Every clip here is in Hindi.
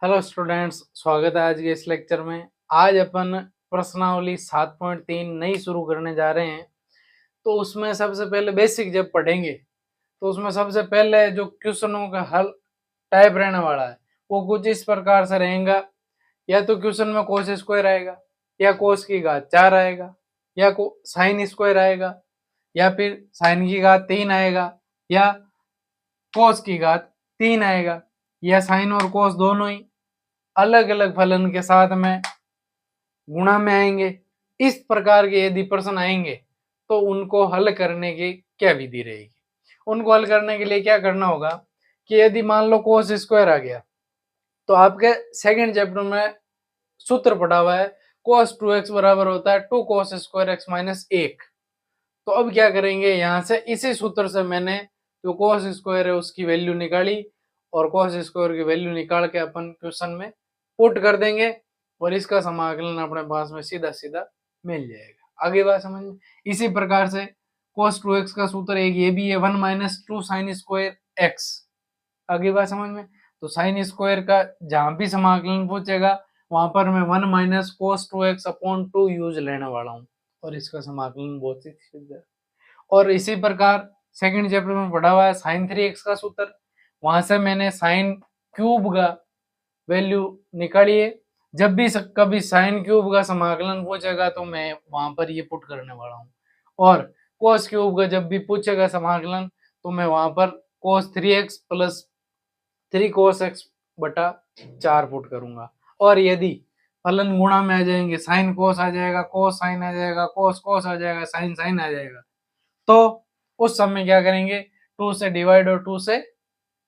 हेलो स्टूडेंट्स, स्वागत है आज के इस लेक्चर में। आज अपन प्रश्नावली 7.3 नई शुरू करने जा रहे हैं। तो उसमें सबसे पहले बेसिक जब पढ़ेंगे तो उसमें सबसे पहले जो क्वेश्चनों का हल टाइप रहने वाला है वो कुछ इस प्रकार से रहेगा। या तो क्वेश्चन में कोस स्क्वायर आएगा, या कोस की घात 4 आएगा, या साइन स्क्वायर आएगा, या फिर साइन की घात 3 आएगा, या कोस की घात 3 आएगा, या साइन और कोस दोनों ही अलग अलग फलन के साथ में गुणा में आएंगे। इस प्रकार के यदि प्रश्न आएंगे तो उनको हल करने की क्या विधि रहेगी। उनको हल करने के लिए क्या करना होगा कि यदि मान लो कोस स्क्वायर आ गया तो आपके सेकंड चैप्टर में सूत्र पढ़ा हुआ है cos 2x बराबर होता है 2 cos स्क्वायर x माइनस 1। तो अब क्या करेंगे, यहाँ से इसी सूत्र से मैंने जो cos स्क्वायर है उसकी वैल्यू निकाली और cos स्क्वायर की वैल्यू निकाल के अपन क्वेश्चन में पुट कर देंगे और इसका समाकलन अपने पास में सीधा सीधा मिल जाएगा। आगे बात समझ में। इसी प्रकार से cos 2x का सूत्र एक ये भी है 1 माइनस 2 साइन स्क्वायर x। आगे बात समझ में। तो साइन स्क्वायर का जहां भी समाकलन पूछेगा वहां पर मैं 1 minus cos 2x upon 2 use लेने वाला हूँ और इसका समाकलन बहुत ही सीधा है। और इसी प्रकार सेकंड चैप्टर में पढ़ा हुआ है साइन 3x का सूत्र, वहां से मैंने साइन क्यूब का वैल्यू निकाली है। जब भी कभी साइन क्यूब का समाकलन पूछेगा तो मैं वहां पर ये पुट करने वाला हूँ। और कोस क्यूब का जब भी पूछेगा समाकलन तो मैं वहां पर cos 3x plus 3 cos x बटा 4 पुट करूंगा। और यदि फलन गुणा में आ जाएंगे, साइन कोस आ जाएगा, कोस साइन आ जाएगा, कोस कोस आ जाएगा, साइन साइन आ जाएगा, तो उस समय क्या करेंगे 2 से डिवाइड और 2 से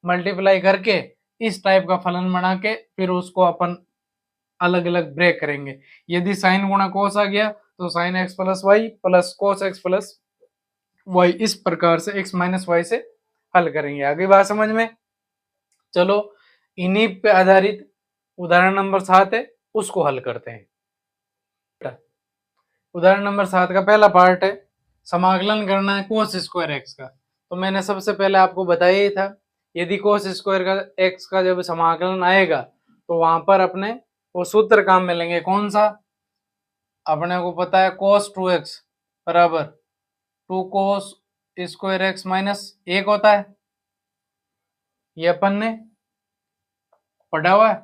मल्टीप्लाई करके इस टाइप का फलन बना के फिर उसको अपन अलग अलग ब्रेक करेंगे। यदि साइन गुणा कोस आ गया तो sine x plus y plus cos x plus y, इस प्रकार से एक्स माइनस वाई से हल करेंगे। आगे बात समझ में। चलो इन्हीं पे आधारित उदाहरण नंबर 7 है, उसको हल करते हैं। उदाहरण नंबर 7 का पहला पार्ट है समाकलन करना है कोस स्क्वायर एक्स का। तो मैंने सबसे पहले आपको बताया ही था यदि कोस स्क्वायर का एक्स का जब समाकलन आएगा तो वहां पर अपने वो सूत्र काम में लेंगे। कौन सा? अपने को पता है cos 2x बराबर 2 cos स्क्वायर एक्स माइनस 1 होता है, ये अपन ने पढ़ा हुआ है।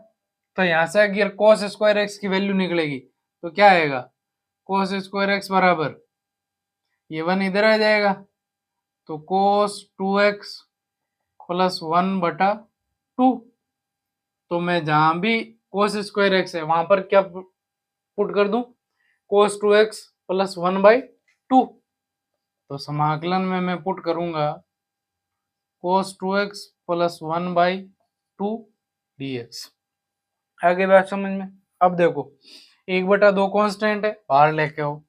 तो यहाँ से अगर cos स्क्वायर एक्स की वैल्यू निकलेगी तो क्या आएगा, cos स्क्वायर एक्स बराबर ये 1 इधर आ जाएगा तो cos 2x प्लस 1 बटा 2। तो मैं जहां भी cos स्क्वायर एक्स है वहां पर क्या पुट कर दूं, cos 2x प्लस 1 बाई 2। तो समाकलन में मैं पुट करूंगा cos 2x plus 1 by 2 dx। आगे बात समझ में। अब देखो 1/2 कांस्टेंट है, बाहर लेके आओ,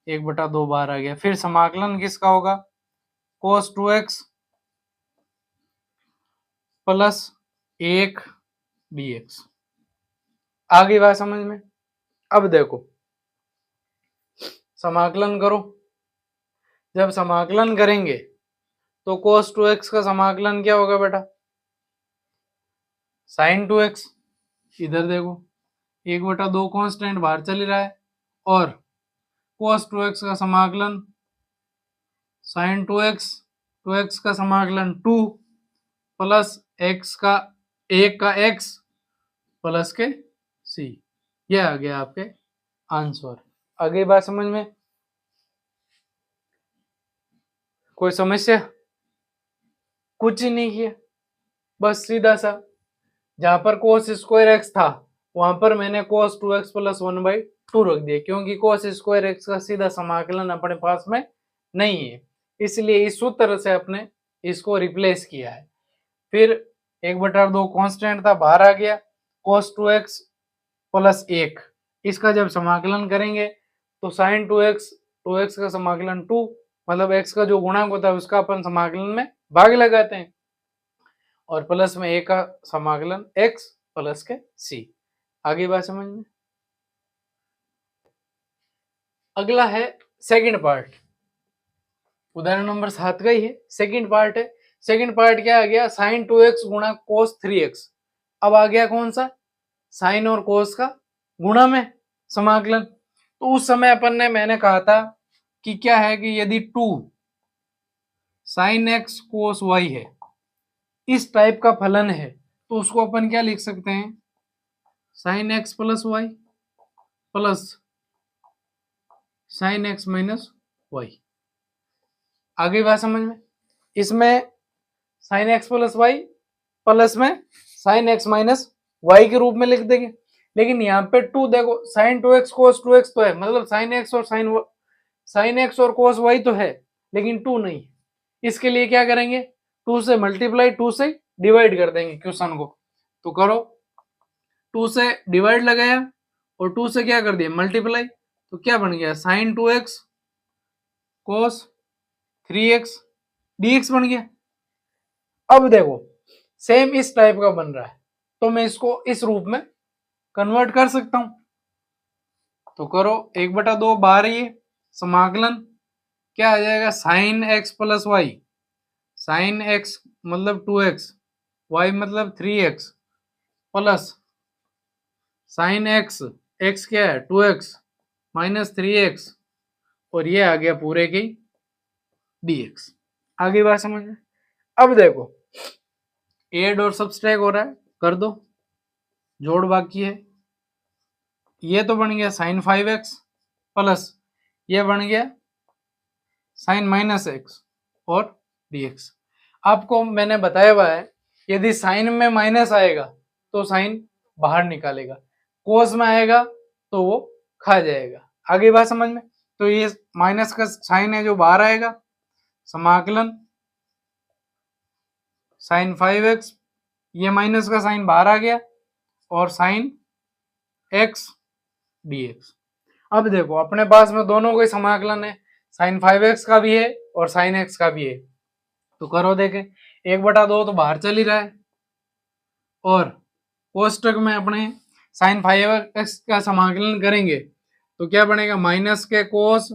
1/2 बाहर आ गया। फिर समाकलन किसका होगा, cos 2x प्लस 1 dx। आगे बात समझ में। अब देखो समाकलन करो, जब समाकलन करेंगे तो cos 2x का समाकलन क्या होगा बेटा, sin 2x। इधर देखो 1/2 कांस्टेंट बाहर चल रहा है और cos 2x का समाकलन sin 2x, 2x का समाकलन 2 प्लस x का 1 का x प्लस के c। ये आ गया आपके आंसर। आगे बात समझ में, कोई समस्या? कुछ ही नहीं किया, बस सीधा सा जहां पर cos स्क्वायर एक्स था वहां पर मैंने cos 2x प्लस 1 बाई 2 रख दिया, क्योंकि cos स्क्वायर एक्स का सीधा समाकलन अपने पास में नहीं है, इसलिए इस सूत्र से अपने इसको रिप्लेस किया है। फिर 1/2 कांस्टेंट था बाहर आ गया, cos 2x प्लस 1, इसका जब समाकलन करेंगे तो sin 2x, 2x का समाकलन 2, मतलब x का जो गुणांक होता है उसका अपन समाकलन में भाग लगाते हैं और प्लस में a का समाकलन x प्लस के c। आगे बात समझ में। अगला है सेकंड पार्ट, उदाहरण नंबर 7 का ही है, सेकंड पार्ट है। सेकंड पार्ट क्या आ गया, sin 2x गुणा cos 3x। अब आ गया कौन सा, साइन और कोस का गुणा में समाकलन। तो उस समय अपन ने, मैंने कहा था कि क्या है कि यदि 2 साइन एक्स कोस वाई है, इस टाइप का फलन है, तो उसको अपन क्या लिख सकते हैं, sine x plus y plus sine x minus y. आगे बात समझ में, इसमें sine x plus y plus में साइन एक्स माइनस वाई के रूप में लिख देंगे। लेकिन यहाँ पे 2 देखो, साइन 2x कोस 2x तो है, मतलब साइन एक्स और साइन एक्स और कोस वाई तो है, लेकिन 2 नहीं। इसके लिए क्या करेंगे, 2 से मल्टीप्लाई, 2 से डिवाइड कर देंगे क्वेश्चन को। तो करो, 2 से डिवाइड लगाया और 2 से क्या कर दिया, मल्टीप्लाई। तो क्या बन गया, साइन 2x कोस 3x dx बन गया। अब देखो सेम इस टाइप का बन रहा है, तो मैं इसको इस रूप में कन्वर्ट कर सकता हूं। तो करो, 1/2 बाहर, ये समाकलन क्या आ जाएगा, sine x plus y, sine x मतलब 2x, वाई मतलब 3x plus sine x, x क्या है 2x माइनस 3x, और ये आ गया पूरे की dx। आगे बात समझ में। अब देखो एड और सब्सट्रैक्ट हो रहा है, कर दो, जोड़ बाकी है। ये तो बन गया साइन 5x प्लस ये बन गया साइन माइनस एक्स और dx। आपको मैंने बताया हुआ है, यदि साइन में माइनस आएगा तो साइन बाहर निकालेगा, कोस में आएगा तो वो खा जाएगा। आगे बात समझ में। तो ये माइनस का साइन है जो बाहर आएगा, समाकलन साइन 5x, ये माइनस का साइन बाहर आ गया, और साइन x dx। अब देखो अपने पास में दोनों का समाकलन है, साइन 5x का भी है और साइन x का भी है। तो करो देखे, 1/2 तो बाहर चल ही रहा है, और कोष्टक में अपने साइन 5x का समाकलन करेंगे तो क्या बनेगा, माइनस के कोस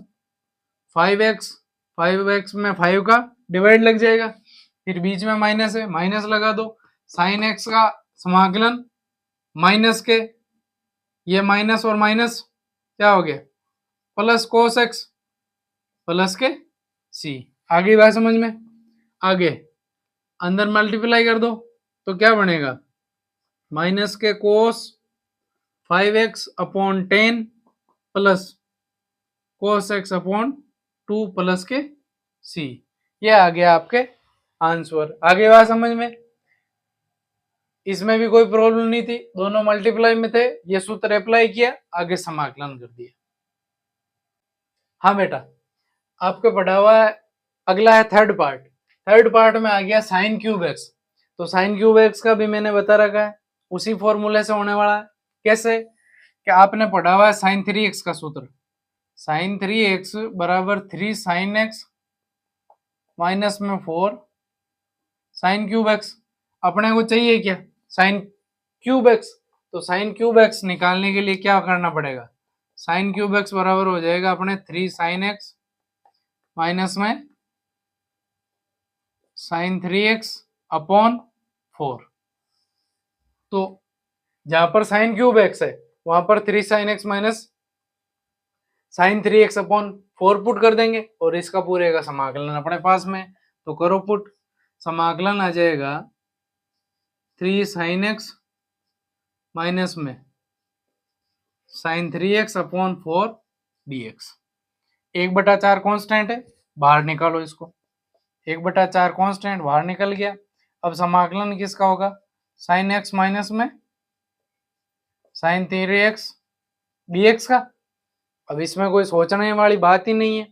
5x, 5x में 5 का डिवाइड लग जाएगा, फिर बीच में माइनस है, माइनस लगा दो, साइन x का समाकलन माइनस के, ये माइनस और माइनस क्या हो गया, प्लस कोस x प्लस के c। आगे बात समझ में। आगे अंदर मल्टीप्लाई कर दो तो क्या बनेगा, माइनस के कोस 5x upon 10 plus cos x upon 2 plus के c। ये आ गया आपके आंसर। आगे बात समझ में। इसमें भी कोई प्रॉब्लम नहीं थी, दोनों मल्टीप्लाई में थे, ये सूत्र अप्लाई किया, आगे समाकलन कर दिया। हाँ बेटा, आपको पढ़ा हुआ है, अगला है थर्ड पार्ट। थर्ड पार्ट में आ गया साइन क्यूब एक्स। तो साइन क्यूब एक्स का भी मैंने बता रखा है, उसी फॉर्मूले से होने वाला है। कैसे, कि आपने पढ़ा हुआ है साइन 3x का सूत्र, साइन 3x बराबर 3 साइन एक्स माइनस में 4 साइन क्यूब एक्स। अपने को चाहिए क्या, साइन क्यूब एक्स। तो साइन क्यूब एक्स निकालने के लिए क्या करना पड़ेगा, साइन क्यूब एक्स बराबर हो जाएगा अपने 3 साइन एक्स माइनस में साइन 3x अपॉन 4। तो जहां पर साइन क्यूब एक्स है वहां पर 3 sine x minus sine 3x upon 4 put कर देंगे, और इसका पूरे का समाकलन अपने पास में। तो करो पुट, समाकलन आ जाएगा 3 साइन एक्स माइनस में sine 3x upon 4 dx। 1/4 constant है, बाहर निकालो इसको, 1/4 कॉन्स्टेंट बाहर निकल गया। अब समाकलन किसका होगा, साइन एक्स माइनस में साइन 3x dx का। अब इसमें कोई सोचने वाली बात ही नहीं है,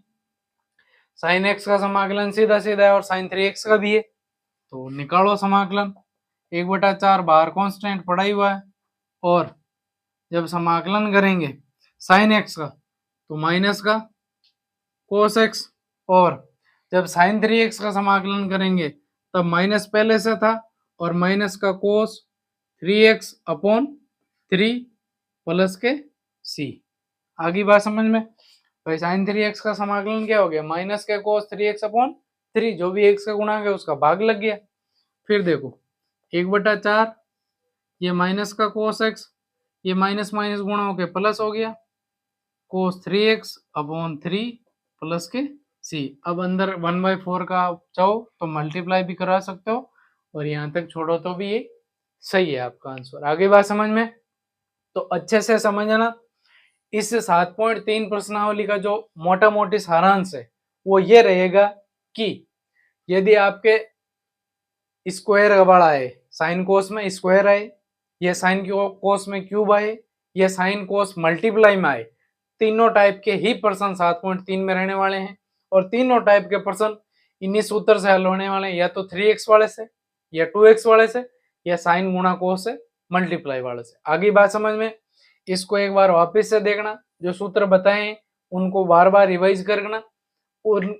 साइन एक्स का समाकलन सीधा सीधा है और साइन 3x का भी है। तो निकालो समाकलन, 1/4 बाहर कॉन्स्टेंट पड़ा ही हुआ है, और जब समाकलन करेंगे साइन एक्स का तो माइनस का कोस एक्स, और जब साइन 3x का समाकलन करेंगे तब माइनस पहले से था और माइनस का कोस 3x अपॉन 3 प्लस के c। आगे बात समझ में। भाई साइन 3x का समाकलन क्या हो गया, माइनस के कोस 3x अपॉन 3, जो भी x का गुणांक है उसका भाग लग गया। फिर देखो 1/4 ये माइनस का कोस एक्स, ये माइनस माइनस गुणा होके प्लस हो गया, कोस 3x अपॉन 3 प्लस के सी। अब अंदर 1/4 का चाहो तो मल्टीप्लाई भी करा सकते हो और यहाँ तक छोड़ो तो भी ये सही है आपका आंसर। आगे बात समझ में? तो अच्छे से समझना, इस 7.3 प्रश्नावली का जो मोटा मोटी सारांश है वो ये रहेगा कि यदि आपके स्क्वायर वाला है, साइन कोस में स्क्वायर आए, या साइन कोस में क्यूब आए, या साइन कोस मल्टीप्लाई में आए, तीनों टाइप के ही प्रश्न 7.3 में रहने वाले हैं। और तीनों टाइप के प्रश्न इन्हीं सूत्र से हल होने वाले हैं, या तो 3x वाले से, या 2x वाले से, या साइन गुणा कोस से, मल्टीप्लाई वाले से। आगे बात समझ में? इसको एक बार वापस से देखना, जो सूत्र बताए हैं उनको बार बार रिवाइज करना, और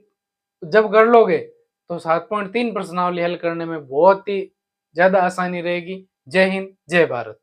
जब कर लोगे तो 7.3 प्रश्नावली हल करने में बहुत ही ज्यादा आसानी रहेगी। जय हिंद, जय भारत।